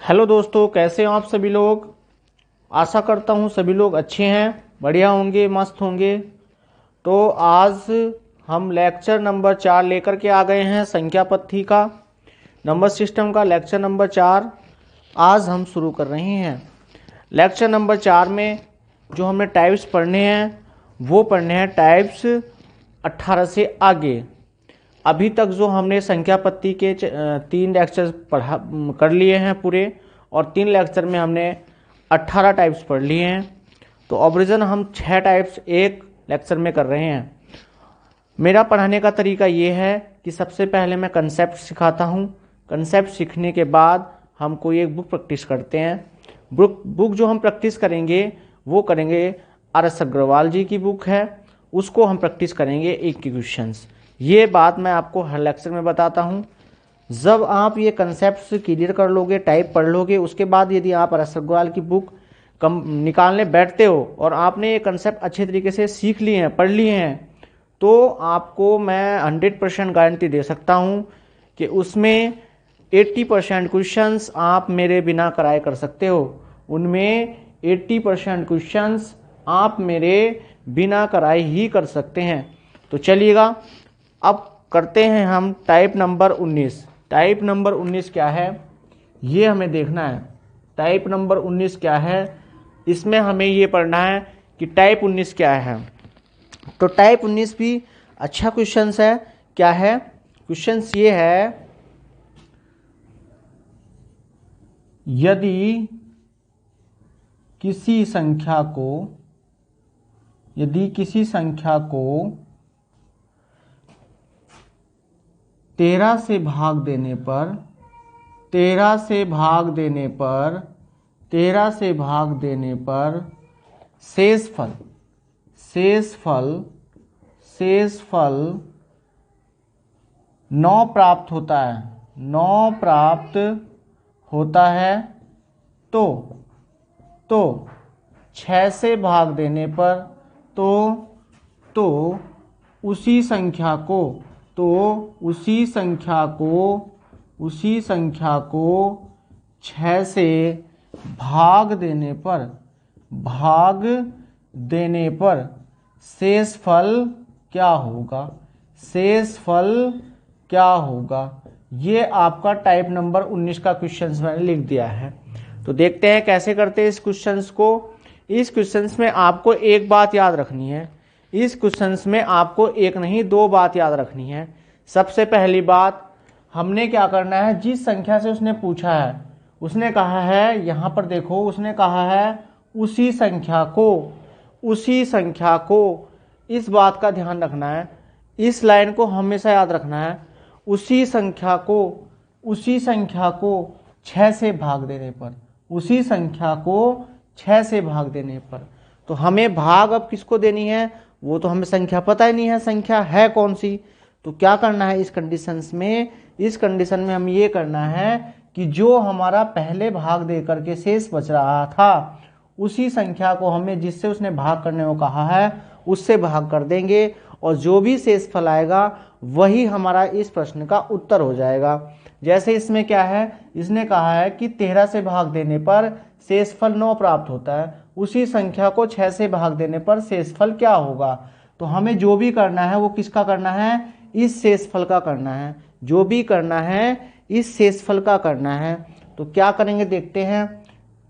Hello दोस्तों, कैसे हो आप सभी लोग। आशा करता हूँ सभी लोग अच्छे हैं, बढ़िया होंगे, मस्त होंगे। तो आज हम लेक्चर नंबर 4 लेकर के आ गए हैं, संख्या पद्धति का, नंबर सिस्टम का लेक्चर नंबर 4 आज हम शुरू कर रहे हैं। लेक्चर नंबर 4 में जो हमें टाइप्स पढ़ने हैं वो पढ़ने हैं टाइप्स 18 से आगे। अभी तक जो हमने संख्या पद्धति के 3 लेक्चर पढ़ा कर लिए हैं पूरे, और 3 लेक्चर में हमने 18 टाइप्स पढ़ लिए हैं। तो ओरिजिन हम 6 टाइप्स एक लेक्चर में कर रहे हैं। मेरा पढ़ाने का तरीका ये है कि सबसे पहले मैं कंसेप्ट सिखाता हूँ। कंसेप्ट सीखने के बाद हम कोई एक बुक प्रैक्टिस करते हैं। बुक जो हम प्रैक्टिस करेंगे वो करेंगे RS अग्रवाल जी की बुक है, उसको हम प्रैक्टिस करेंगे एक के क्वेश्चंस। ये बात मैं आपको हर लेक्चर में बताता हूँ। जब आप ये कंसेप्ट क्लियर कर लोगे, टाइप पढ़ लोगे, उसके बाद यदि आप RS अग्रवाल की बुक निकालने बैठते हो और आपने ये कंसेप्ट अच्छे तरीके से सीख लिए हैं, पढ़ लिए हैं, तो आपको मैं 100% गारंटी दे सकता हूँ कि उसमें 80% क्वेश्चंस आप मेरे बिना कराए कर सकते हो। उनमें 80% क्वेश्चंस आप मेरे बिना कराए ही कर सकते हैं। तो चलिएगा, अब करते हैं हम टाइप नंबर 19। टाइप नंबर 19 क्या है ये हमें देखना है। टाइप नंबर 19 क्या है, इसमें हमें ये पढ़ना है कि टाइप 19 क्या है। तो टाइप 19 भी अच्छा क्वेश्चंस है। क्या है क्वेश्चंस, ये है यदि किसी संख्या को 13 से भाग देने पर 13 से भाग देने पर शेष फल 9 प्राप्त होता है, 9 प्राप्त होता है, तो 6 से भाग देने पर तो उसी संख्या को 6 से भाग देने पर शेष फल क्या होगा। ये आपका टाइप नंबर 19 का क्वेश्चंस मैंने लिख दिया है। तो देखते हैं कैसे करते हैं इस क्वेश्चंस को। इस क्वेश्चंस में आपको एक बात याद रखनी है। इस क्वेश्चंस में आपको एक नहीं 2 बात याद रखनी है। सबसे पहली बात, हमने क्या करना है, जिस संख्या से उसने पूछा है, उसने कहा है, यहाँ पर देखो, उसने कहा है उसी संख्या को, इस बात का ध्यान रखना है, इस लाइन को हमेशा याद रखना है। उसी संख्या को 6 से भाग देने पर, तो हमें भाग अब किसको देनी है, वो तो हमें संख्या पता ही नहीं है, संख्या है कौन सी। तो क्या करना है इस कंडीशन में हम ये करना है कि जो हमारा पहले भाग दे करके शेष बच रहा था, उसी संख्या को हमें, जिससे उसने भाग करने को कहा है, उससे भाग कर देंगे, और जो भी शेष फल आएगा वही हमारा इस प्रश्न का उत्तर हो जाएगा। जैसे इसमें क्या है, इसने कहा है कि 13 से भाग देने पर शेष फल 9 प्राप्त होता है, उसी संख्या को 6 से भाग देने पर शेष फल क्या होगा। तो हमें जो भी करना है वो किसका करना है, इस शेष फल का करना है। जो भी करना है इस शेष फल का करना है। तो क्या करेंगे देखते हैं,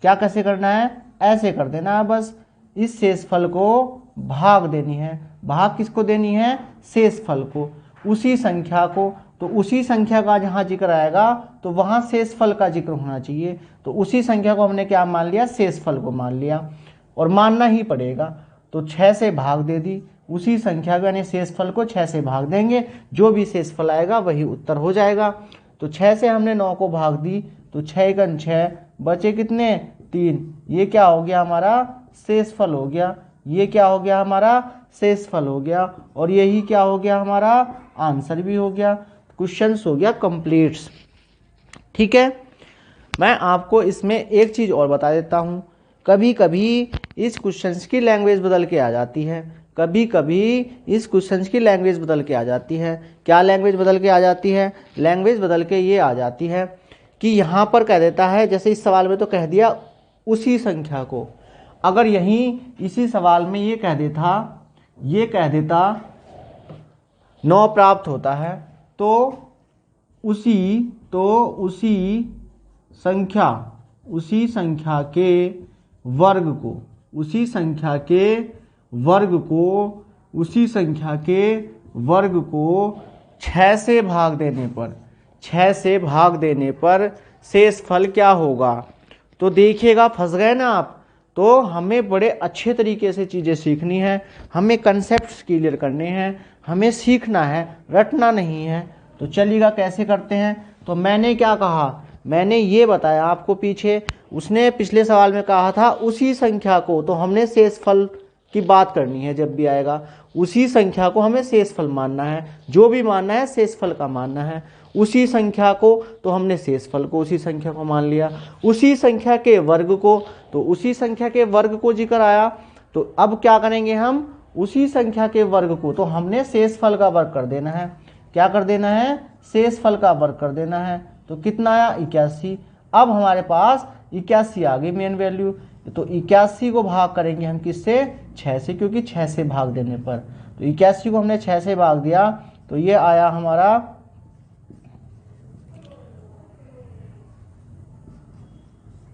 क्या कैसे करना है, ऐसे कर देना है बस। इस शेष फल को भाग देनी है। भाग किसको देनी है, शेष फल को, उसी संख्या को। तो उसी संख्या का जहां जिक्र आएगा तो वहां शेष फल का जिक्र होना चाहिए। तो उसी संख्या को हमने क्या मान लिया, शेष फल को मान लिया, और मानना ही पड़ेगा। तो 6 से भाग दे दी, उसी संख्या को यानी शेष फल को 6 से भाग देंगे, जो भी शेष फल आएगा वही उत्तर हो जाएगा। तो 6 से हमने 9 को भाग दी, तो 6 × 6 बचे कितने, 3। ये क्या हो गया, हमारा शेष फल हो गया। ये क्या हो गया, हमारा शेष फल हो गया, और यही क्या हो गया, हमारा आंसर भी हो गया। क्वेश्चन हो गया कंप्लीट। ठीक है, मैं आपको इसमें एक चीज और बता देता हूं। कभी कभी इस क्वेश्चंस की लैंग्वेज बदल के आ जाती है, क्या लैंग्वेज बदल के आ जाती है, लैंग्वेज बदल के ये आ जाती है कि यहाँ पर कह देता है, जैसे इस सवाल में तो कह दिया उसी संख्या को, अगर यहीं इसी सवाल में ये कह देता 9 प्राप्त होता है, तो उसी संख्या के वर्ग को 6 से भाग देने पर शेष फल क्या होगा। तो देखिएगा, फंस गए ना आप। तो हमें बड़े अच्छे तरीके से चीज़ें सीखनी है, हमें कंसेप्ट्स क्लियर करने हैं, हमें सीखना है, रटना नहीं है। तो चलिएगा कैसे करते हैं। तो मैंने क्या कहा, मैंने ये बताया आपको पीछे, उसने पिछले सवाल में कहा था उसी संख्या को, तो हमने शेषफल की बात करनी है। जब भी आएगा उसी संख्या को हमें शेषफल मानना है, जो भी मानना है शेषफल का मानना है। उसी संख्या को, तो हमने शेषफल को उसी संख्या को मान लिया। उसी संख्या के वर्ग को, तो उसी संख्या के वर्ग को जिक्र आया। तो अब क्या करेंगे हम, उसी संख्या के वर्ग को, तो हमने शेषफल का वर्ग कर देना है। क्या कर देना है, शेषफल का वर्ग कर देना है। तो कितना आया, 81। अब हमारे पास 81 आ गई मेन वैल्यू। तो 81 को भाग करेंगे हम किससे, 6 से, क्योंकि 6 से भाग देने पर। तो 81 को हमने 6 से भाग दिया, तो ये आया हमारा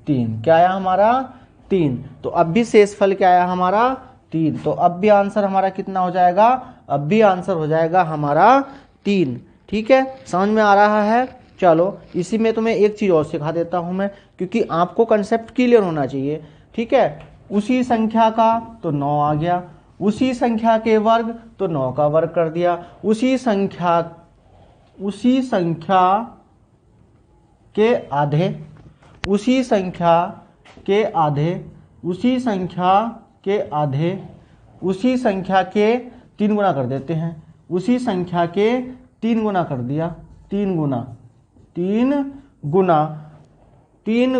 3। क्या आया हमारा, 3। तो अब भी शेषफल क्या आया हमारा, 3। तो अब भी आंसर हमारा कितना हो जाएगा, अब भी आंसर हो जाएगा हमारा 3। ठीक है, समझ में आ रहा है। चलो इसी में तुम्हें एक चीज़ और सिखा देता हूं मैं, क्योंकि आपको कंसेप्ट क्लियर होना चाहिए। ठीक है, उसी संख्या का, तो 9 आ गया। उसी संख्या के वर्ग, तो 9 का वर्ग कर दिया। उसी संख्या के आधे, उसी संख्या के 3 गुना कर देते हैं। उसी संख्या के 3 गुना कर दिया, 3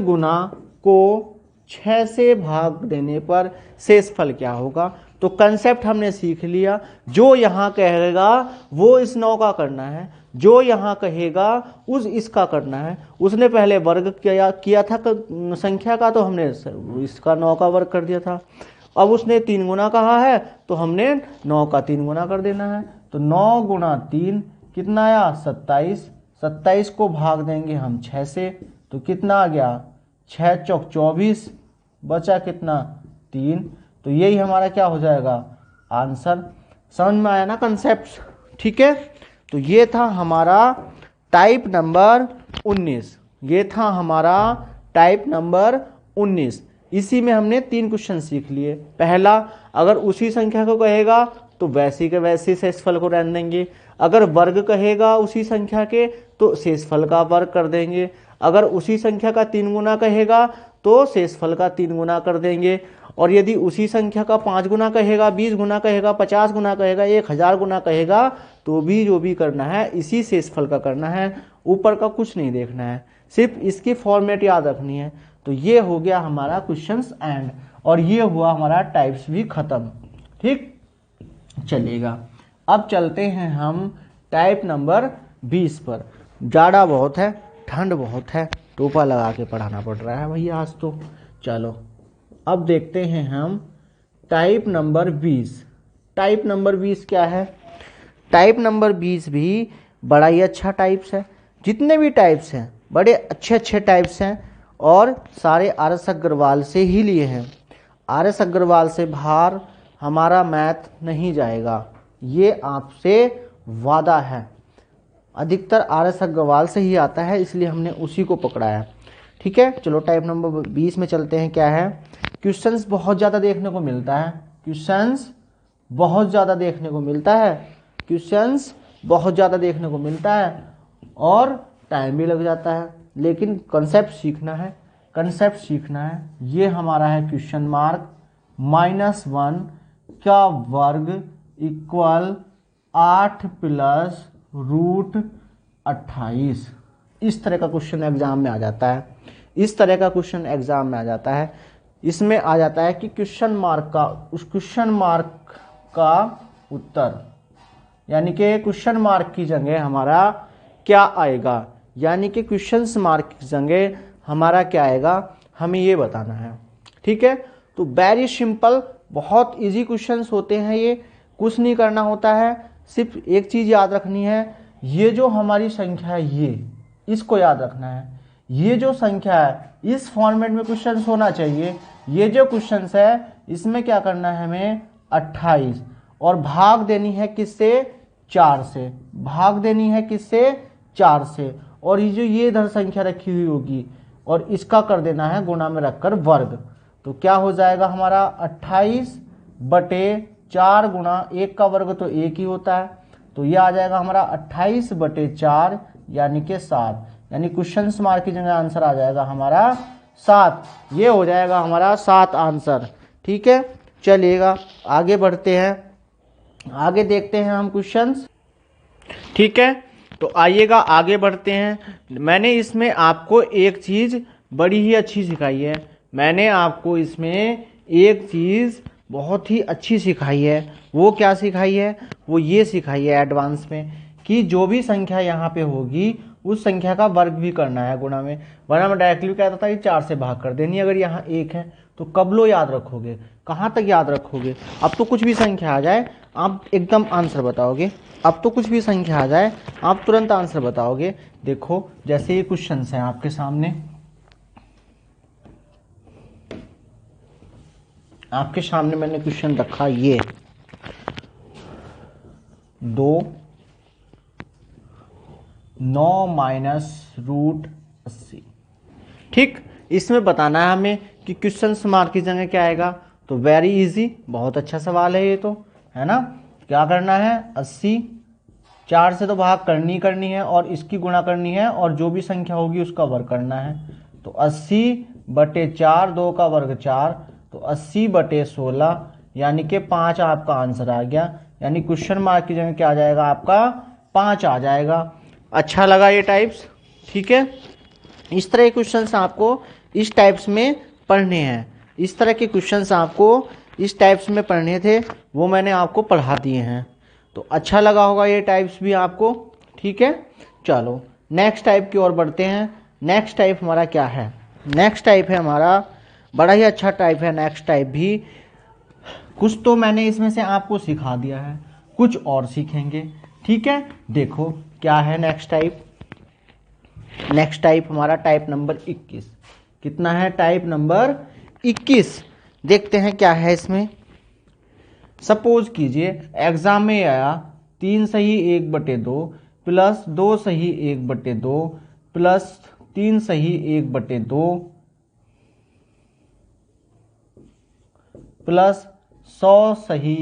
गुना को 6 से भाग देने पर शेषफल क्या होगा। तो कंसेप्ट हमने सीख लिया, जो यहाँ कहेगा वो इस 9 का करना है, जो यहाँ कहेगा उस इसका करना है। उसने पहले वर्ग किया था संख्या का, तो हमने इसका 9 का वर्ग कर दिया था। अब उसने 3 गुना कहा है, तो हमने 9 का 3 गुना कर देना है। तो 9 गुना 3 कितना आया, 27। 27 को भाग देंगे हम 6 से, तो कितना आ गया, 6 चौक 24, बचा कितना, 3। तो यही हमारा क्या हो जाएगा, आंसर। समझ में आया ना कंसेप्ट। ठीक है, तो ये था हमारा टाइप नंबर 19। इसी में हमने 3 क्वेश्चन सीख लिए। पहला, अगर उसी संख्या को कहेगा तो वैसे के वैसे शेषफल को रहने देंगे। अगर वर्ग कहेगा उसी संख्या के, तो शेषफल का वर्ग कर देंगे। अगर उसी संख्या का 3 गुना कहेगा, तो शेषफल का 3 गुना कर देंगे। और यदि उसी संख्या का 5 गुना कहेगा, 20 गुना कहेगा, 50 गुना कहेगा, 1000 गुना कहेगा, तो भी जो भी करना है इसी शेषफल का करना है, ऊपर का कुछ नहीं देखना है, सिर्फ इसकी फॉर्मेट याद रखनी है। तो ये हो गया हमारा क्वेश्चंस एंड, और ये हुआ हमारा टाइप्स भी खत्म। ठीक, चलिएगा अब चलते हैं हम टाइप नंबर 20 पर। जाड़ा बहुत है, ठंड बहुत है, टोपा लगा के पढ़ाना पड़ रहा है भैया आज तो। चलो अब देखते हैं हम टाइप नंबर 20। टाइप नंबर 20 क्या है, टाइप नंबर 20 भी बड़ा ही अच्छा टाइप्स है। जितने भी टाइप्स हैं बड़े अच्छे अच्छे टाइप्स हैं, और सारे RS अग्रवाल से ही लिए हैं। RS अग्रवाल से बाहर हमारा मैथ नहीं जाएगा, ये आपसे वादा है। अधिकतर RS अग्रवाल से ही आता है, इसलिए हमने उसी को पकड़ा है। ठीक है, चलो टाइप नंबर 20 में चलते हैं। क्या है, क्वेश्चंस बहुत ज़्यादा देखने को मिलता है, क्वेश्चंस बहुत ज़्यादा देखने को मिलता है, क्वेश्चंस बहुत ज़्यादा देखने को मिलता है, और टाइम भी लग जाता है। लेकिन कंसेप्ट सीखना है, कंसेप्ट सीखना है। ये हमारा है क्वेश्चन मार्क, -1 का वर्ग इक्वल 8 + √28। इस तरह का क्वेश्चन एग्जाम में आ जाता है, इस तरह का क्वेश्चन एग्जाम में आ जाता है। इसमें आ जाता है कि क्वेश्चन मार्क का, उस क्वेश्चन मार्क का उत्तर, यानी कि क्वेश्चन मार्क की जगह हमारा क्या आएगा, यानी कि क्वेश्चन मार्क की जगह हमारा क्या आएगा, हमें ये बताना है। ठीक है, तो वेरी सिंपल, बहुत इजी क्वेश्चंस होते हैं ये, कुछ नहीं करना होता है, सिर्फ एक चीज याद रखनी है, ये जो हमारी संख्या है ये, इसको याद रखना है। ये जो संख्या है इस फॉर्मेट में क्वेश्चंस होना चाहिए। ये जो क्वेश्चंस है इसमें क्या करना है हमें 28, और भाग देनी है किससे, 4 से, भाग देनी है किससे, 4 से, और ये जो ये इधर संख्या रखी हुई होगी और इसका कर देना है गुणा में रखकर वर्ग। तो क्या हो जाएगा हमारा 28/4 गुणा 1 का वर्ग तो 1 ही होता है, तो ये आ जाएगा हमारा 28/4 यानी कि 7, यानी क्वेश्चन मार्क की जगह आंसर आ जाएगा हमारा 7। ये हो जाएगा हमारा 7 आंसर। ठीक है, चलिएगा आगे बढ़ते हैं, आगे देखते हैं हम क्वेश्चंस। ठीक है, तो आइएगा आगे बढ़ते हैं। मैंने इसमें आपको एक चीज बड़ी ही अच्छी सिखाई है, मैंने आपको इसमें एक चीज बहुत ही अच्छी सिखाई है। वो क्या सिखाई है, वो ये सिखाई है एडवांस में कि जो भी संख्या यहाँ पे होगी उस संख्या का वर्ग भी करना है गुणा में, वरना मैं डायरेक्टली कहता था कि 4 से भाग कर देनी। अगर यहाँ 1 है तो कब लो याद रखोगे, कहाँ तक याद रखोगे, अब तो कुछ भी संख्या आ जाए आप एकदम आंसर बताओगे, अब तो कुछ भी संख्या आ जाए आप तुरंत आंसर बताओगे। देखो जैसे ये क्वेश्चन है आपके सामने, आपके सामने मैंने क्वेश्चन रखा ये 2 9 -√80। ठीक, इसमें बताना है हमें कि क्वेश्चन मार्क की जगह क्या आएगा, तो वेरी इजी, बहुत अच्छा सवाल है ये तो, है ना। क्या करना है 80, 4 से तो भाग करनी है और इसकी गुणा करनी है और जो भी संख्या होगी उसका वर्ग करना है। तो 80/4, 2 का वर्ग 4, तो 80/16 यानी कि 5 आपका आंसर आ गया, यानी क्वेश्चन मार्क की जगह क्या आ जाएगा आपका 5 आ जाएगा। अच्छा लगा ये टाइप्स। ठीक है, इस तरह के क्वेश्चंस आपको इस टाइप्स में पढ़ने हैं, इस तरह के क्वेश्चंस आपको इस टाइप्स में पढ़ने थे, वो मैंने आपको पढ़ा दिए हैं। तो अच्छा लगा होगा ये टाइप्स भी आपको। ठीक है, चलो नेक्स्ट टाइप की ओर बढ़ते हैं। नेक्स्ट टाइप हमारा क्या है, नेक्स्ट टाइप है हमारा बड़ा ही अच्छा टाइप है। नेक्स्ट टाइप भी कुछ तो मैंने इसमें से आपको सिखा दिया है, कुछ और सीखेंगे। ठीक है, देखो क्या है नेक्स्ट टाइप। नेक्स्ट टाइप हमारा टाइप नंबर 21। कितना है, टाइप नंबर 21। देखते हैं क्या है इसमें। सपोज कीजिए एग्जाम में आया 3 सही 1/2 प्लस 2 सही 1/2 प्लस 3 सही 1/2 प्लस 100 सही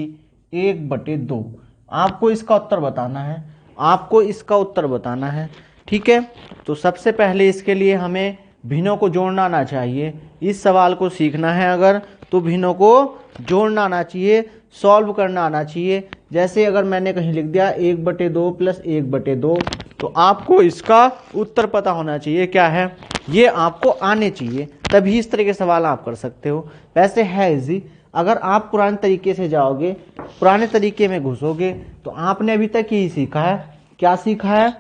1/2। आपको इसका उत्तर बताना है, आपको इसका उत्तर बताना है। ठीक है, तो सबसे पहले इसके लिए हमें भिन्नों को जोड़ना आना चाहिए। इस सवाल को सीखना है अगर, तो भिन्नों को जोड़ना आना चाहिए, सॉल्व करना आना चाहिए। जैसे अगर मैंने कहीं लिख दिया 1/2 प्लस 1/2, तो आपको इसका उत्तर पता होना चाहिए क्या है, ये आपको आने चाहिए, तभी इस तरह के सवाल आप कर सकते हो। वैसे है इजी, अगर आप पुराने तरीके से जाओगे, पुराने तरीके में घुसोगे, तो आपने अभी तक यही सीखा है। क्या सीखा है,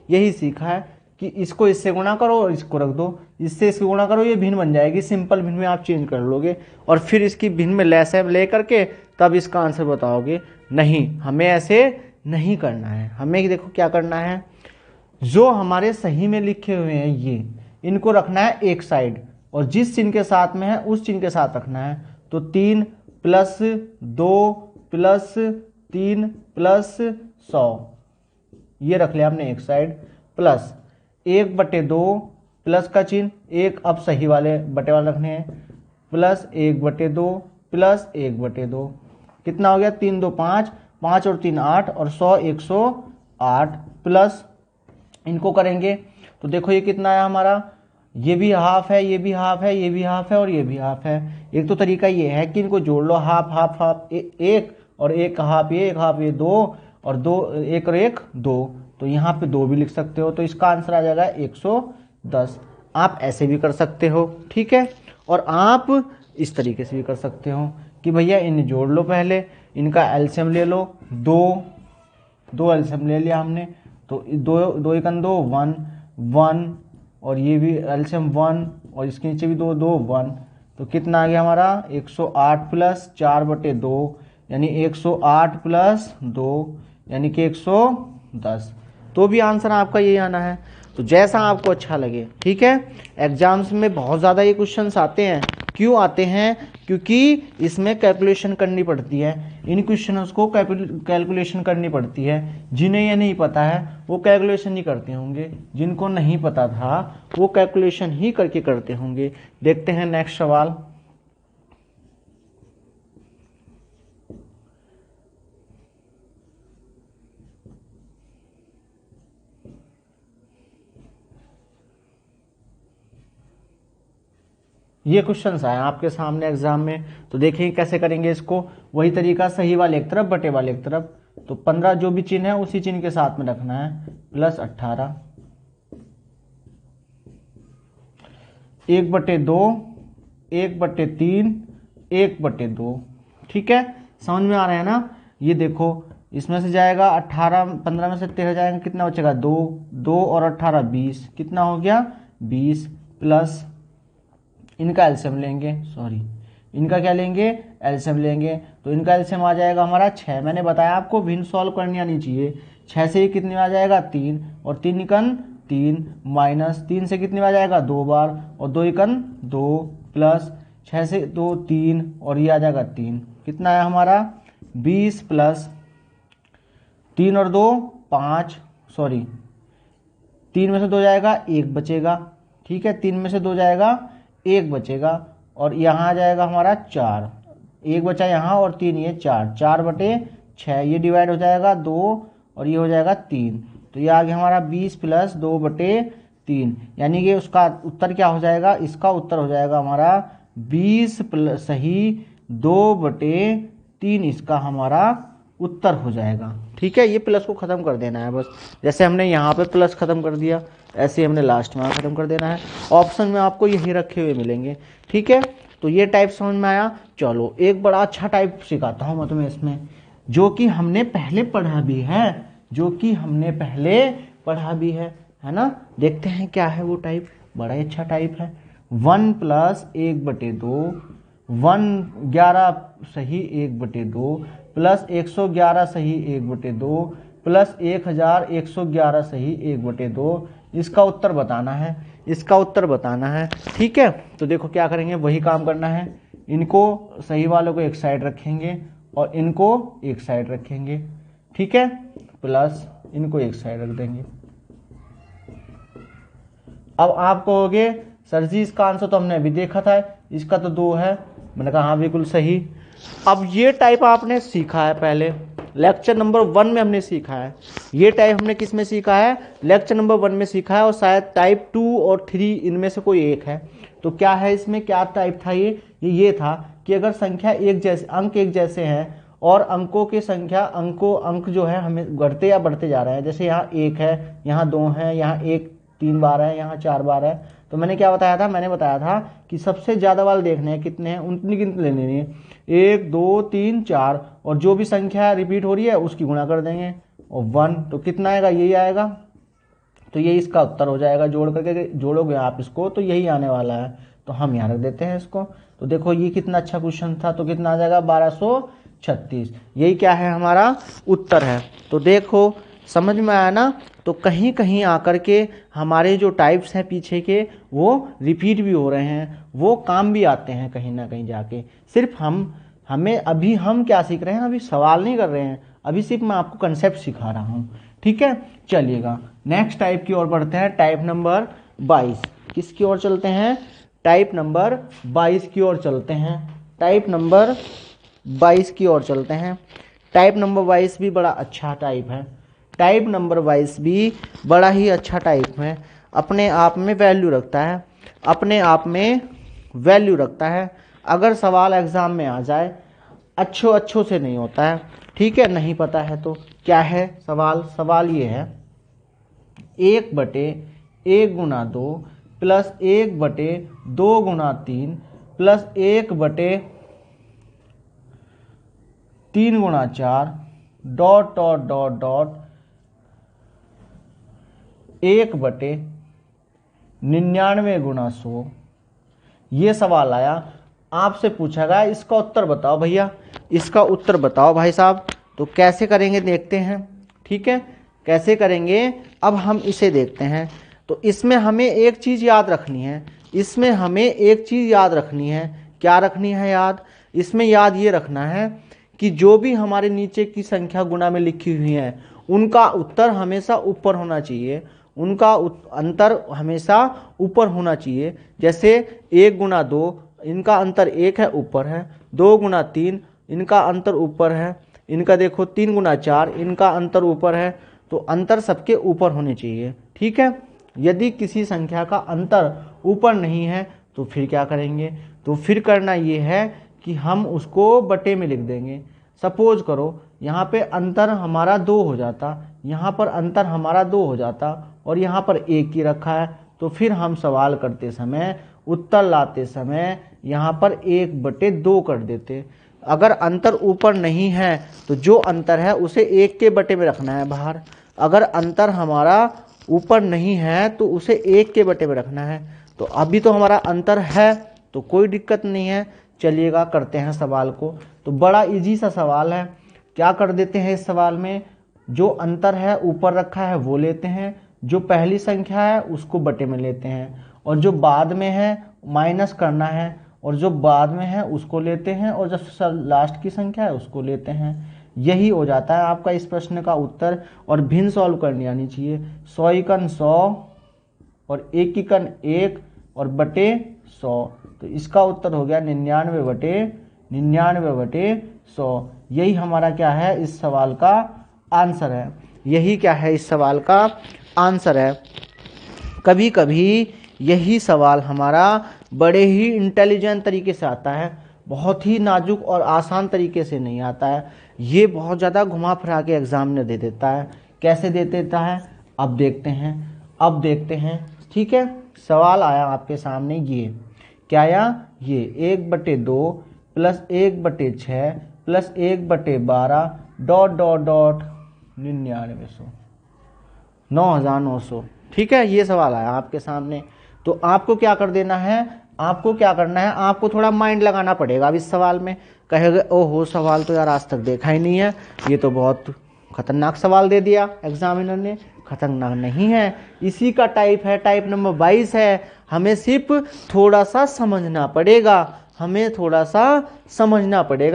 यही सीखा है कि इसको इससे गुणा करो और इसको रख दो, इससे इसको गुणा करो, ये भिन्न बन जाएगी। सिंपल भिन्न में आप चेंज कर लोगे और फिर इसकी भिन्न में लैसेब ले करके तब इसका आंसर बताओगे। नहीं, हमें ऐसे नहीं करना है। हमें देखो क्या करना है, जो हमारे सही में लिखे हुए हैं ये, इनको रखना है एक साइड और जिस चिन्ह के साथ में है उस चिन्ह के साथ रखना है। तो 3 + 2 + 3 + 100 ये रख लिया हमने एक साइड, प्लस 1/2 प्लस का चिन्ह, एक अब सही वाले बटे वाले रखने हैं, प्लस 1/2 प्लस 1/2 कितना हो गया, 3 2 5, 5 और 3 8 और 100 108 प्लस इनको करेंगे तो देखो ये कितना है हमारा, ये भी हाफ है, ये भी हाफ है, ये भी हाफ है और ये भी हाफ है। एक तो तरीका ये है कि इनको जोड़ लो, हाफ हाफ हाफ एक और एक हाफ ये, एक हाफ ये, 2 और 2, 1 और 1 2, तो यहाँ पे 2 भी लिख सकते हो, तो इसका आंसर आ जाएगा 110। आप ऐसे भी कर सकते हो, ठीक है, और आप इस तरीके से भी कर सकते हो कि भैया इन्हें जोड़ लो, पहले इनका एलसीएम ले लो, 2 एलसीएम ले लिया हमने, तो 2 1 2 1 1 और ये भी एलसीएम 1 और इसके नीचे भी 2 2 1, तो कितना आ गया हमारा 108 प्लस 4/2 यानी 108 प्लस 2 यानी कि 110। तो भी आंसर आपका यही आना है। तो जैसा आपको अच्छा लगे, ठीक है। एग्जाम्स में बहुत ज़्यादा ये क्वेश्चंस आते हैं। क्यों आते हैं? क्योंकि इसमें कैलकुलेशन करनी पड़ती है। इन क्वेश्चंस को कैलकुलेशन करनी पड़ती है। जिन्हें ये नहीं पता है वो कैलकुलेशन नहीं करते होंगे, जिनको नहीं पता था वो कैलकुलेशन ही करके करते होंगे। देखते हैं नेक्स्ट सवाल। ये क्वेश्चन आए आपके सामने एग्जाम में, तो देखेंगे कैसे करेंगे इसको। वही तरीका, सही वाले एक तरफ बटे वाले एक तरफ। तो 15 जो भी चिन्ह है उसी चिन्ह के साथ में रखना है, प्लस 18 1/2 1/3 1/2। ठीक है, समझ में आ रहा है ना। ये देखो इसमें से जाएगा 18, 15 में से 13 जाएगा, कितना बचेगा 2 2 और 18 20, कितना हो गया 20, प्लस इनका एलसीएम लेंगे, सॉरी इनका क्या लेंगे, एलसीएम लेंगे। तो इनका एलसीएम आ जाएगा हमारा 6। मैंने बताया आपको भिन्न सॉल्व करनी आनी चाहिए। 6 से ये कितने में आ जाएगा 3 और 3 इकन 3, माइनस 3 से कितने में आ जाएगा 2 बार और 2 इकन 2, प्लस 6 से 2 3 और ये आ जाएगा 3, कितना है हमारा 20, प्लस 3 और 2 5, सॉरी 3 में से 2 जाएगा 1 बचेगा। ठीक है, 3 में से 2 जाएगा 1 बचेगा और यहाँ आ जाएगा हमारा 4, 1 बचा यहाँ और 3 ये 4, 4/6 ये डिवाइड हो जाएगा 2 और ये हो जाएगा 3। तो ये आ गया हमारा 20 प्लस 2/3, यानी कि उसका उत्तर क्या हो जाएगा, इसका उत्तर हो जाएगा हमारा 20 प्लस सही 2/3 इसका हमारा उत्तर हो जाएगा। ठीक है, ये प्लस को खत्म कर देना है बस। जैसे हमने यहाँ पे प्लस खत्म कर दिया, ऐसे हमने लास्ट में खत्म कर देना है। ऑप्शन में आपको यही रखे हुए मिलेंगे। ठीक है, तो ये टाइप समझ में आया। चलो एक बड़ा अच्छा टाइप सिखाता हूँ मैं तुम्हें इसमें, जो कि हमने पहले पढ़ा भी है, जो कि हमने पहले पढ़ा भी है ना। देखते हैं क्या है वो टाइप, बड़ा ही अच्छा टाइप है। 1 प्लस 1/2 11 सही 1/2 प्लस 111 सही 1/2 प्लस 1111 सही 1/2, इसका उत्तर बताना है, इसका उत्तर बताना है। ठीक है, तो देखो क्या करेंगे, वही काम करना है। इनको सही वालों को एक साइड रखेंगे और इनको एक साइड रखेंगे। ठीक है, प्लस इनको एक साइड रख देंगे। अब आप कहोगे सर जी इसका आंसर तो हमने अभी देखा था, इसका तो 2 है। मैंने कहा हाँ बिल्कुल सही। अब ये टाइप आपने सीखा है पहले, लेक्चर नंबर 1 में हमने सीखा है। ये टाइप हमने किस में सीखा है, लेक्चर नंबर 1 में सीखा है, और शायद टाइप 2 और 3 इनमें से कोई एक है। तो क्या है इसमें, क्या टाइप था ये था कि अगर संख्या एक जैसे, अंक एक जैसे हैं और अंकों की संख्या अंक जो है हमें बढ़ते या बढ़ते जा रहे हैं। जैसे यहाँ 1 है, यहाँ 2 है, यहाँ 1 3 बार है, यहाँ 4 बार है। तो मैंने क्या बताया था, मैंने बताया था कि सबसे ज्यादा वाले देखने हैं, कितने हैं उतनी गिनती ले लेनी है, 1 2 3 4, और जो भी संख्या रिपीट हो रही है उसकी गुणा कर देंगे और 1, तो कितना आएगा, यही आएगा। तो ये इसका उत्तर हो जाएगा। जोड़ करके जोड़ोगे आप इसको तो यही आने वाला है। तो हम यहाँ रख देते हैं इसको। तो देखो ये कितना अच्छा क्वेश्चन था, तो कितना आ जाएगा 1236, यही क्या है हमारा उत्तर है। तो देखो समझ में आया ना। तो कहीं कहीं आकर के हमारे जो टाइप्स हैं पीछे के वो रिपीट भी हो रहे हैं, वो काम भी आते हैं कहीं ना कहीं जाके। सिर्फ हमें अभी हम क्या सीख रहे हैं, अभी सवाल नहीं कर रहे हैं, अभी सिर्फ मैं आपको कंसेप्ट सिखा रहा हूँ। ठीक है, चलिएगा नेक्स्ट टाइप की ओर बढ़ते हैं, टाइप नंबर 22। किसकी ओर चलते हैं, टाइप नंबर 22 की ओर चलते हैं। टाइप नंबर 22 की ओर चलते हैं। टाइप नंबर 22 भी बड़ा अच्छा टाइप है। टाइप नंबर 22 भी बड़ा ही अच्छा टाइप है, अपने आप में वैल्यू रखता है, अपने आप में वैल्यू रखता है। अगर सवाल एग्जाम में आ जाए, अच्छों से नहीं होता है। ठीक है, नहीं पता है तो क्या है सवाल, सवाल ये है 1/1 गुणा 2 प्लस 1/2 गुणा 3 प्लस 1/3 गुणा 4 डॉट डॉट डॉट डॉट 1/, 99 गुणा 100, ये सवाल आया, आपसे पूछा गया इसका उत्तर बताओ भैया, इसका उत्तर बताओ भाई साहब। तो कैसे करेंगे देखते हैं, ठीक है, कैसे करेंगे अब हम इसे देखते हैं। तो इसमें हमें एक चीज़ याद रखनी है, इसमें हमें एक चीज़ याद रखनी है। क्या रखनी है याद? इसमें याद ये रखना है कि जो भी हमारे नीचे की संख्या गुणा में लिखी हुई है उनका उत्तर हमेशा ऊपर होना चाहिए, उनका अंतर हमेशा ऊपर होना चाहिए। जैसे 1 गुणा 2, इनका अंतर 1 है, ऊपर है। 2 गुणा 3, इनका अंतर ऊपर है। इनका देखो 3 गुणा 4, इनका अंतर ऊपर है। तो अंतर सबके ऊपर होने चाहिए, ठीक है। यदि किसी संख्या का अंतर ऊपर नहीं है तो फिर क्या करेंगे? तो फिर करना ये है कि हम उसको बटे में लिख देंगे। सपोज करो यहाँ पे अंतर हमारा 2 हो जाता, यहाँ पर अंतर हमारा 2 हो जाता और यहाँ पर 1 ही रखा है। तो फिर हम सवाल करते समय, उत्तर लाते समय यहाँ पर 1/2 कर देते। अगर अंतर ऊपर नहीं है तो जो अंतर है उसे 1 के बटे में रखना है बाहर। अगर अंतर हमारा ऊपर नहीं है तो उसे 1 के बटे में रखना है। तो अभी तो हमारा अंतर है तो कोई दिक्कत नहीं है। चलिएगा करते हैं सवाल को। तो बड़ा इजी सा सवाल है। क्या कर देते हैं इस सवाल में, जो अंतर है ऊपर रखा है वो लेते हैं, जो पहली संख्या है उसको बटे में लेते हैं, और जो बाद में है माइनस करना है, और जो बाद में है उसको लेते हैं, और जो लास्ट की संख्या है उसको लेते हैं। यही हो जाता है आपका इस प्रश्न का उत्तर। और भिन्न सॉल्व करनी आनी चाहिए। 100 एकन 100 और 1 एकन 1 और बटे 100। तो इसका उत्तर हो गया 99/100। यही हमारा क्या है इस सवाल का आंसर है। यही क्या है इस सवाल का आंसर है। कभी कभी यही सवाल हमारा बड़े ही इंटेलिजेंट तरीके से आता है, बहुत ही नाजुक और आसान तरीके से नहीं आता है। ये बहुत ज़्यादा घुमा फिरा के एग्जामिनर दे देता है। कैसे दे देता है अब देखते हैं, ठीक है। सवाल आया आपके सामने, ये क्या आया, ये 1/2 प्लस 1/6 प्लस 1/12 ... 9900, ठीक है। ये सवाल आया आपके सामने। तो आपको क्या कर देना है, आपको क्या करना है, आपको थोड़ा माइंड लगाना पड़ेगा अब इस सवाल में। कहेगा ओहो सवाल तो यार आज तक देखा ही नहीं है, ये तो बहुत खतरनाक सवाल दे दिया एग्जामिनर ने। खतरनाक नहीं है, इसी का टाइप है, टाइप नंबर 22 है। हमें सिर्फ थोड़ा सा समझना पड़ेगा,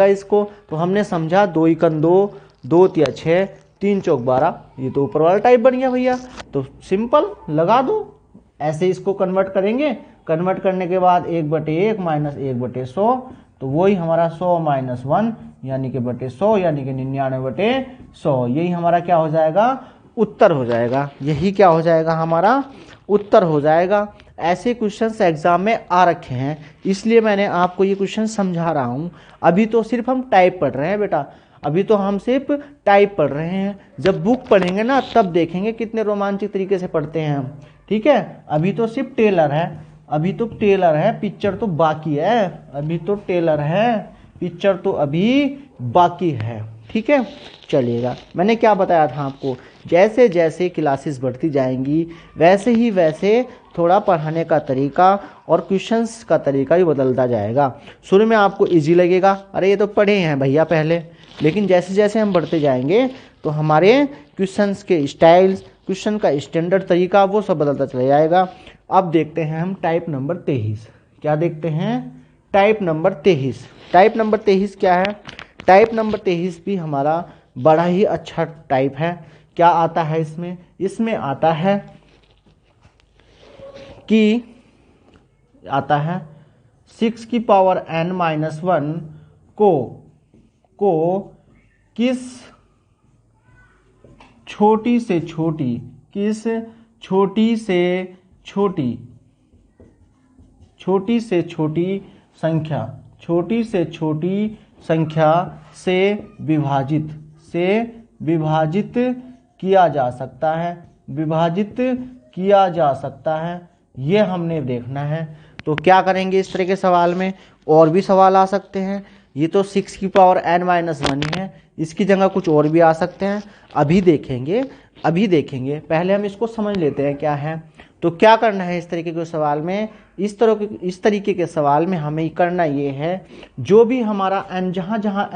इसको। तो हमने समझा 2 एकन 2, 2 तिया 6, 3 चौक 12, ये तो ऊपर वाला टाइप बन गया भैया। तो सिंपल लगा दो, ऐसे इसको कन्वर्ट करेंगे। कन्वर्ट करने के बाद 1/1 माइनस 1/100, तो वही हमारा 100 माइनस 1 यानी कि बटे 100 यानी कि 99/100। यही हमारा क्या हो जाएगा, उत्तर हो जाएगा। यही क्या हो जाएगा, हमारा उत्तर हो जाएगा। ऐसे क्वेश्चंस एग्जाम में आ रखे हैं, इसलिए मैंने आपको ये क्वेश्चन समझा रहा हूँ। अभी तो सिर्फ हम टाइप पढ़ रहे हैं बेटा, अभी तो हम सिर्फ टाइप पढ़ रहे हैं। जब बुक पढ़ेंगे ना तब देखेंगे कितने रोमांचक तरीके से पढ़ते हैं हम, ठीक है। अभी तो सिर्फ टेलर है, पिक्चर तो बाकी है। पिक्चर तो अभी बाकी है, ठीक है। चलिएगा, मैंने क्या बताया था आपको, जैसे जैसे क्लासेस बढ़ती जाएंगी वैसे ही वैसे थोड़ा पढ़ाने का तरीका और क्वेश्चंस का तरीका भी बदलता जाएगा। शुरू में आपको इजी लगेगा, अरे ये तो पढ़े हैं भैया पहले, लेकिन जैसे जैसे हम बढ़ते जाएंगे तो हमारे क्वेश्चंस के स्टाइल्स, क्वेश्चन का स्टैंडर्ड तरीका वो सब बदलता चला जाएगा। अब देखते हैं हम टाइप नंबर 23। क्या देखते हैं, टाइप नंबर 23। टाइप नंबर 23 क्या है, टाइप नंबर 23 भी हमारा बड़ा ही अच्छा टाइप है। क्या आता है इसमें, इसमें आता है कि आता है 6 की पावर n-1 को किस छोटी से छोटी संख्या से विभाजित किया जा सकता है, ये हमने देखना है। तो क्या करेंगे इस तरह के सवाल में, और भी सवाल आ सकते हैं। ये तो 6 की पावर n-1 ही है, इसकी जगह कुछ और भी आ सकते हैं। अभी देखेंगे, पहले हम इसको समझ लेते हैं क्या है। तो क्या करना है इस तरीके के सवाल में, इस तरीके के सवाल में हमें करना ये है, जो भी हमारा n जहाँ जहाँ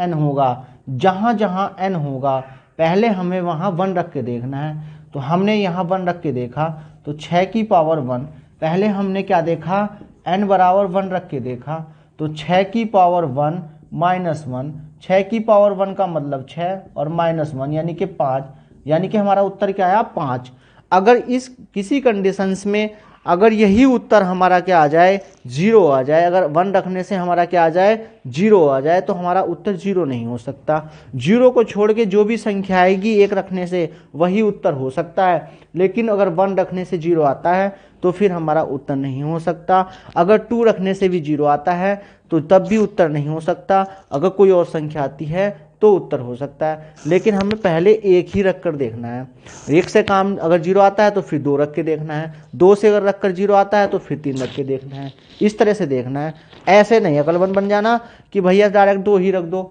n होगा पहले हमें वहाँ 1 रख के देखना है। तो हमने यहाँ 1 रख के देखा, तो 6 की पावर 1, पहले हमने क्या देखा, n बराबर 1 रख के देखा, तो 6 की पावर 1 माइनस 1, 6 की पावर 1 का मतलब 6 और माइनस 1 यानी कि 5, यानी कि हमारा उत्तर क्या आया 5। अगर इस किसी कंडीशंस में अगर यही उत्तर हमारा क्या आ जाए, 0 आ जाए, अगर 1 रखने से हमारा क्या आ जाए, 0 आ जाए, तो हमारा उत्तर 0 नहीं हो सकता। 0 को छोड़ के जो भी संख्या आएगी 1 रखने से वही उत्तर हो सकता है, लेकिन अगर 1 रखने से 0 आता है तो फिर हमारा उत्तर नहीं हो सकता। अगर 2 रखने से भी 0 आता है तो तब भी उत्तर नहीं हो सकता। अगर कोई और संख्या आती है तो उत्तर हो सकता है, लेकिन हमें पहले 1 ही रख कर देखना है। 1 से काम अगर 0 आता है तो फिर 2 रख के देखना है, 2 से अगर रख कर 0 आता है तो फिर 3 रख के देखना है। इस तरह से देखना है, ऐसे नहीं अकलमंद बन जाना कि भैया डायरेक्ट 2 ही रख दो,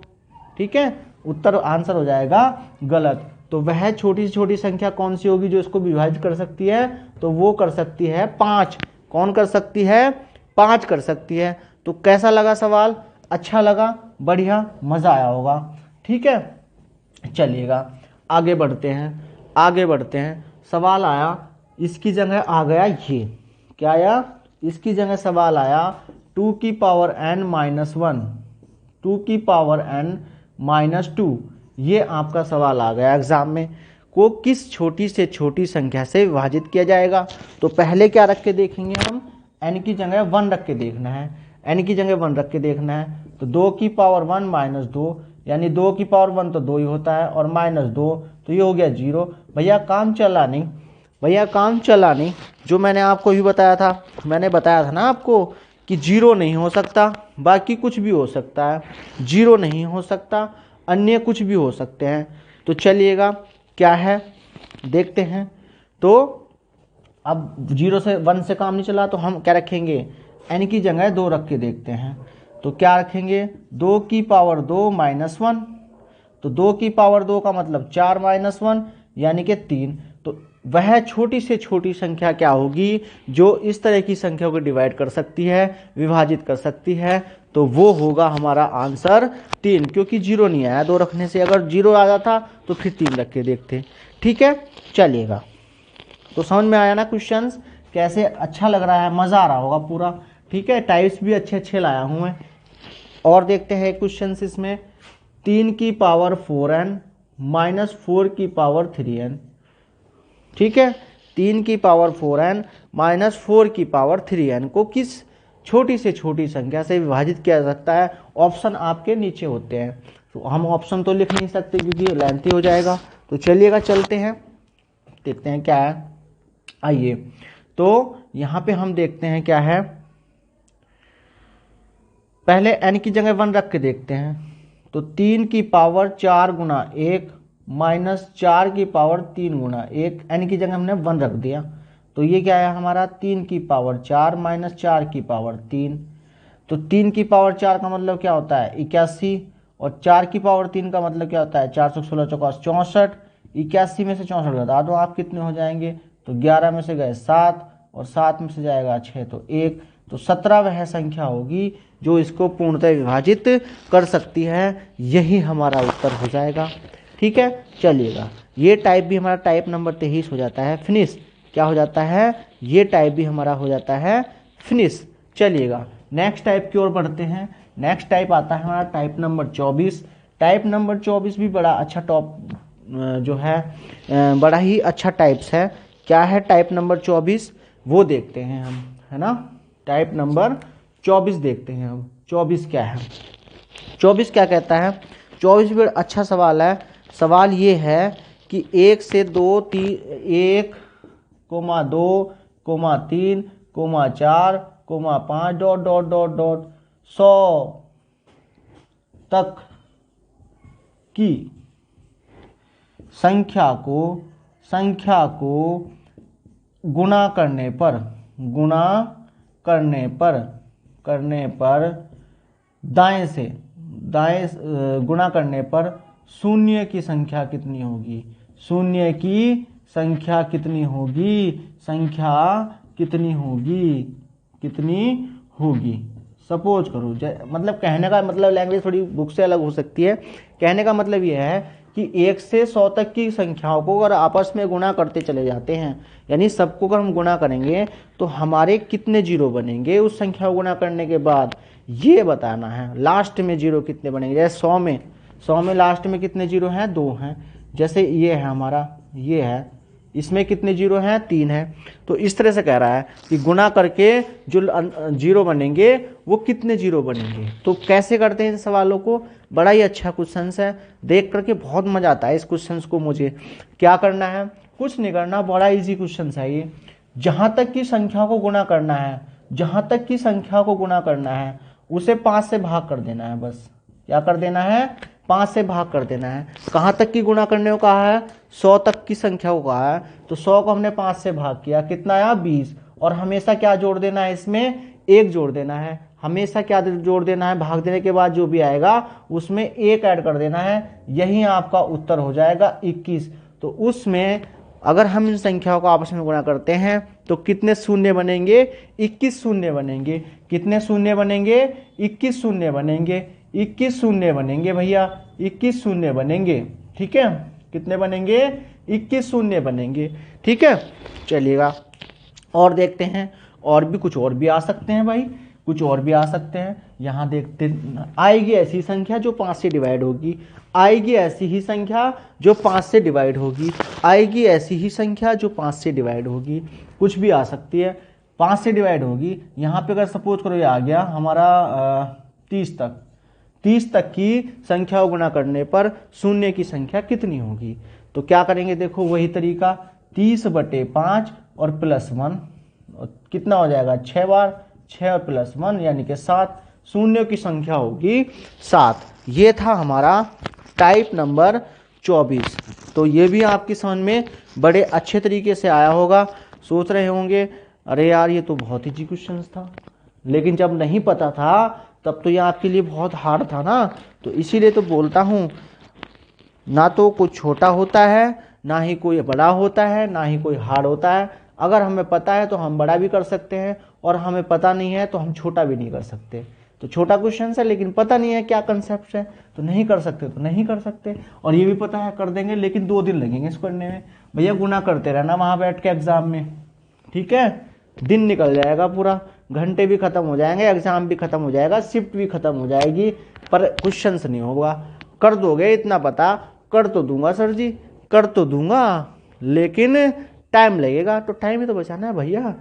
ठीक है, उत्तर आंसर हो जाएगा गलत। तो वह छोटी से छोटी संख्या कौन सी होगी जो इसको विभाजित कर सकती है, तो वो कर सकती है 5। कौन कर सकती है, 5 कर सकती है। तो कैसा लगा सवाल, अच्छा लगा, बढ़िया, मजा आया होगा, ठीक है। चलिएगा आगे बढ़ते हैं। सवाल आया, इसकी जगह आ गया ये, क्या आया, इसकी जगह सवाल आया 2 की पावर n माइनस 1, 2 की पावर n माइनस 2, ये आपका सवाल आ गया एग्जाम में। को किस छोटी से छोटी संख्या से विभाजित किया जाएगा। तो पहले क्या रख के देखेंगे हम, n की जगह 1 रख के देखना है, n की जगह 1 रख के देखना है। तो 2 की पावर 1 माइनस 2, यानी 2 की पावर 1 तो 2 ही होता है, और माइनस 2 तो ये हो गया 0। भैया काम चला नहीं, जो मैंने आपको भी बताया था, मैंने बताया था ना आपको कि 0 नहीं हो सकता, बाकी कुछ भी हो सकता है, 0 नहीं हो सकता, अन्य कुछ भी हो सकते हैं। तो चलिएगा क्या है देखते हैं। तो अब 0 से 1 से काम नहीं चला तो हम क्या रखेंगे, n की जगह 2 रख के देखते हैं। तो क्या रखेंगे, 2 की पावर 2 माइनस 1, तो 2 की पावर 2 का मतलब 4 माइनस 1 यानी कि 3। तो वह छोटी से छोटी संख्या क्या होगी जो इस तरह की संख्या को डिवाइड कर सकती है, विभाजित कर सकती है, तो वो होगा हमारा आंसर 3, क्योंकि 0 नहीं आया 2 रखने से। अगर 0 आ जाता तो फिर 3 रख के देखते, ठीक है। चलिएगा, तो समझ में आया ना क्वेश्चंस कैसे, अच्छा लग रहा है, मज़ा आ रहा होगा पूरा, ठीक है। टाइप्स भी अच्छे अच्छे लाया हूँ मैं। और देखते हैं क्वेश्चंस इसमें, 3 की पावर 4n माइनस 4 की पावर 3n, ठीक है। 3 की पावर 4n माइनस 4 की पावर 3n को किस छोटी से छोटी संख्या से विभाजित किया जा सकता है। ऑप्शन आपके नीचे होते हैं, तो हम ऑप्शन तो लिख नहीं सकते क्योंकि लेंथी हो जाएगा। तो चलिएगा चलते हैं, देखते हैं क्या है। आइए, तो यहाँ पे हम देखते हैं क्या है, पहले n की जगह 1 रख के देखते हैं। तो 3 की पावर 4 गुना 1 माइनस 4 की पावर 3 गुना 1, n की जगह हमने 1 रख दिया। तो ये क्या है हमारा, 3 की पावर 4 माइनस 4 की पावर 3। तो 3 की पावर 4 का मतलब क्या होता है 81, और 4 की पावर 3 का मतलब क्या होता है 416 चौका 64। 81 में से 64 घटा दो आप, कितने हो जाएंगे, तो 11 में से गए 7, और 7 में से जाएगा 6 तो 1। तो 17 वह संख्या होगी जो इसको पूर्णतः विभाजित कर सकती है, यही हमारा उत्तर हो जाएगा, ठीक है। चलिएगा, ये टाइप भी हमारा टाइप नंबर 23 हो जाता है फिनिश। क्या हो जाता है, ये टाइप भी हमारा हो जाता है फिनिश। चलिएगा नेक्स्ट टाइप की ओर बढ़ते हैं। नेक्स्ट टाइप आता है हमारा टाइप नंबर 24। टाइप नंबर 24 भी बड़ा अच्छा टॉप जो है, बड़ा ही अच्छा टाइप्स है। क्या है टाइप नंबर 24, वो देखते हैं हम, है ना। टाइप नंबर 24 देखते हैं हम, 24 क्या है, 24 क्या कहता है। 24 भी अच्छा सवाल है। सवाल ये है कि 1 से 2 3 1 2 3 4 5 डॉट डॉट डॉट डॉट 100 तक की संख्या को गुणा करने पर दाएं गुणा करने पर शून्य की संख्या कितनी होगी, शून्य की संख्या कितनी होगी, संख्या कितनी होगी, कितनी होगी। सपोज करो, मतलब कहने का मतलब लैंग्वेज थोड़ी बुक से अलग हो सकती है। कहने का मतलब यह है कि 1 से 100 तक की संख्याओं को अगर आपस में गुणा करते चले जाते हैं, यानी सबको अगर हम गुणा करेंगे तो हमारे कितने जीरो बनेंगे उस संख्या को गुणा करने के बाद, ये बताना है। लास्ट में जीरो कितने बनेंगे, जैसे 100 में लास्ट में कितने जीरो हैं, 2 हैं। जैसे ये है हमारा, ये है, इसमें कितने जीरो हैं, 3 हैं। तो इस तरह से कह रहा है कि गुणा करके जो जीरो बनेंगे वो कितने जीरो बनेंगे। तो कैसे करते हैं इन सवालों को, बड़ा ही अच्छा क्वेश्चन है, देख करके बहुत मजा आता है इस क्वेश्चन को। मुझे क्या करना है, कुछ नहीं करना, बड़ा इजी क्वेश्चन है ये। जहां तक की संख्या को गुणा करना है, जहां तक की संख्या को गुणा करना है उसे 5 से भाग कर देना है। बस क्या कर देना है, 5 से भाग कर देना है। कहाँ तक की गुणा करने को कहा है, 100 तक की संख्या को कहा है। तो 100 को हमने 5 से भाग किया, कितना आया, 20। और हमेशा क्या जोड़ देना है, इसमें 1 जोड़ देना है। हमेशा क्या जोड़ देना है, भाग देने के बाद जो भी आएगा उसमें 1 ऐड कर देना है। यही आपका उत्तर हो जाएगा 21। तो उसमें अगर हम इन संख्याओं को आपस में गुणा करते हैं तो कितने शून्य बनेंगे, 21 शून्य बनेंगे। कितने शून्य बनेंगे, 21 शून्य बनेंगे। 21 शून्य बनेंगे भैया, 21 शून्य बनेंगे। ठीक है, कितने बनेंगे, 21 शून्य बनेंगे। ठीक है, चलिएगा और देखते हैं। और भी कुछ और भी आ सकते हैं भाई, कुछ और भी आ सकते हैं। यहाँ देखते, आएगी ऐसी संख्या जो 5 से डिवाइड होगी, आएगी ऐसी ही संख्या जो 5 से डिवाइड होगी, आएगी ऐसी ही संख्या जो 5 से डिवाइड होगी। कुछ भी आ सकती है, 5 से डिवाइड होगी। यहाँ पे अगर सपोज करो ये आ गया हमारा 30 तक, 30 तक की संख्या को गुणा करने पर शून्य की संख्या कितनी होगी। तो क्या करेंगे, देखो वही तरीका, 30/5 और +1 कितना हो जाएगा, 6 बार, 6 और +1 यानी कि 7। शून्य की संख्या होगी 7। ये था हमारा टाइप नंबर 24। तो ये भी आपकी समझ में बड़े अच्छे तरीके से आया होगा। सोच रहे होंगे अरे यार ये तो बहुत इजी क्वेश्चन था, लेकिन जब नहीं पता था तब तो ये आपके लिए बहुत हार्ड था ना। तो इसीलिए तो बोलता हूँ, ना तो कुछ छोटा होता है, ना ही कोई बड़ा होता है, ना ही कोई हार्ड होता है। अगर हमें पता है तो हम बड़ा भी कर सकते हैं, और हमें पता नहीं है तो हम छोटा भी नहीं कर सकते। तो छोटा क्वेश्चन है लेकिन पता नहीं है क्या कंसेप्ट है, तो नहीं कर सकते, तो नहीं कर सकते। और ये भी पता है कर देंगे, लेकिन 2 दिन लगेंगे इसको करने में। भैया गुना करते रहना वहाँ बैठ के एग्जाम में, ठीक है, दिन निकल जाएगा पूरा, घंटे भी खत्म हो जाएंगे, एग्जाम भी खत्म हो जाएगा, शिफ्ट भी खत्म हो जाएगी, पर क्वेश्चन नहीं होगा। कर दोगे इतना पता, कर तो दूंगा सर जी, कर तो दूंगा, लेकिन टाइम लगेगा। तो टाइम ही तो बचाना है भैया,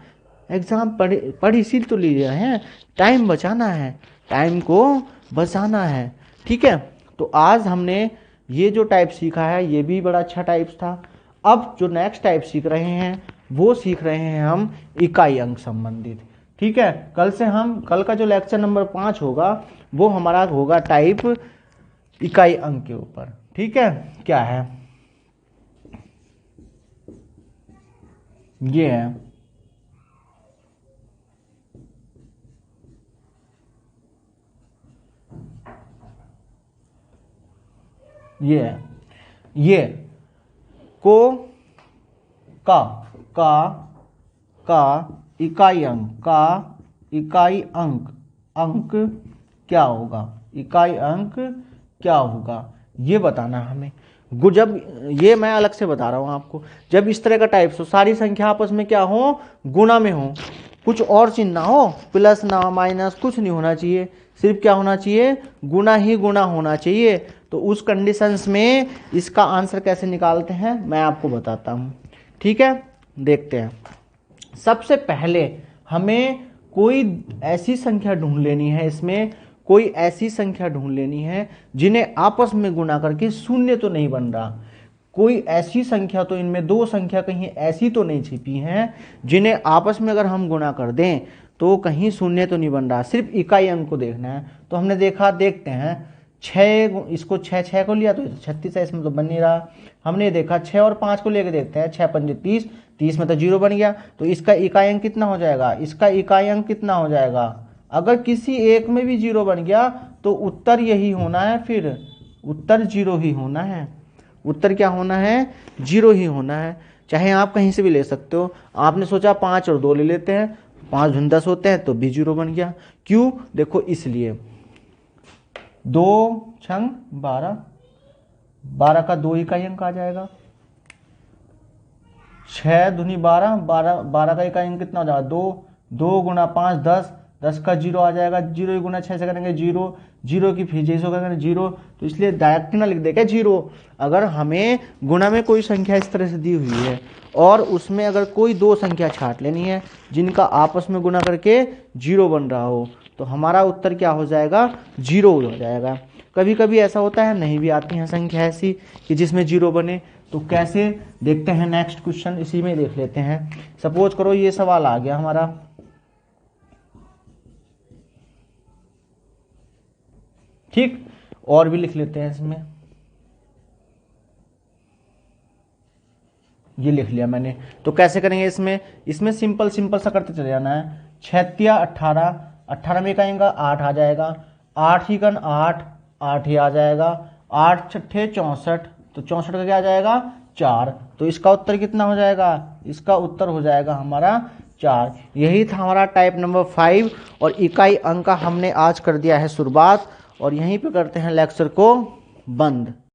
एग्जाम पढ़ इसी तो लिए हैं, टाइम बचाना है, टाइम को बचाना है। ठीक है, तो आज हमने ये जो टाइप सीखा है ये भी बड़ा अच्छा टाइप था। अब जो नेक्स्ट टाइप सीख रहे हैं वो सीख रहे हैं हम इकाई अंक संबंधित। ठीक है, कल का जो लेक्चर नंबर 5 होगा वो हमारा होगा टाइप इकाई अंक के ऊपर। ठीक है, क्या है, ये है, ये है, ये को का इकाई अंक अंक क्या होगा, इकाई अंक क्या होगा ये बताना है हमें। जब ये मैं अलग से बता रहा हूं आपको, जब इस तरह का टाइप्स हो, सारी संख्या आपस में क्या हो, गुणा में हो, कुछ और चिन्ह ना हो, प्लस ना माइनस कुछ नहीं होना चाहिए, सिर्फ क्या होना चाहिए, गुणा ही गुणा होना चाहिए। तो उस कंडीशंस में इसका आंसर कैसे निकालते हैं मैं आपको बताता हूं। ठीक है, देखते हैं। सबसे पहले हमें कोई ऐसी संख्या ढूंढ लेनी है, इसमें कोई ऐसी संख्या ढूंढ लेनी है जिन्हें आपस में गुणा करके शून्य तो नहीं बन रहा। कोई ऐसी संख्या, तो इनमें 2 संख्या कहीं ऐसी तो नहीं छिपी हैं जिन्हें आपस में अगर हम गुणा कर दें तो कहीं शून्य तो नहीं बन रहा, सिर्फ इकाई अंक को देखना है। तो हमने देखा, देखते हैं 6, इसको 6 को लिया तो 36 है, इसमें तो बन नहीं रहा। हमने देखा 6 और 5 को लेकर देखते हैं, 6 पंजे 30, 30 में तो 0 बन गया। तो इसका इकाई अंक कितना हो जाएगा, इसका इकाई अंक कितना हो जाएगा, अगर किसी एक में भी 0 बन गया तो उत्तर यही होना है, फिर उत्तर 0 ही होना है, उत्तर क्या होना है, 0 ही होना है। चाहे आप कहीं से भी ले सकते हो। आपने सोचा 5 और 2 ले लेते हैं, 5 दूनी 10 होते हैं तो भी 0 बन गया। क्यों? देखो इसलिए 2 छंग 12, 12 का 2 इकाई अंक आ जाएगा। 6 दूनी 12, 12 का इकाई अंक कितना हो जाएगा? 2, 2 गुना 5 10, 10 का 0 आ जाएगा। 0 गुना 6 से करेंगे 0, 0 की फिर जैसे करेंगे 0, तो इसलिए डायरेक्ट ना लिख दे क्या 0। अगर हमें गुणा में कोई संख्या इस तरह से दी हुई है और उसमें अगर कोई 2 संख्या छांट लेनी है जिनका आपस में गुणा करके 0 बन रहा हो, तो हमारा उत्तर क्या हो जाएगा? 0 हो जाएगा। कभी कभी ऐसा होता है नहीं भी आती है संख्या ऐसी कि जिसमें 0 बने, तो कैसे देखते हैं नेक्स्ट क्वेश्चन, इसी में देख लेते हैं। सपोज करो ये सवाल आ गया हमारा, ठीक, और भी लिख लेते हैं इसमें। ये लिख लिया मैंने, तो कैसे करेंगे इसमें सिंपल सा करते चले जाना है। 6 18, 18 में कहेंगे 8 आ जाएगा, 8 ही कन 8, 8 ही आ जाएगा। 8 छठे 64, तो 64 का क्या आ जाएगा? 4। तो इसका उत्तर कितना हो जाएगा? इसका उत्तर हो जाएगा हमारा 4। यही था हमारा टाइप नंबर 5 और इकाई अंक का हमने आज कर दिया है शुरुआत, और यहीं पे करते हैं लेक्चर को बंद।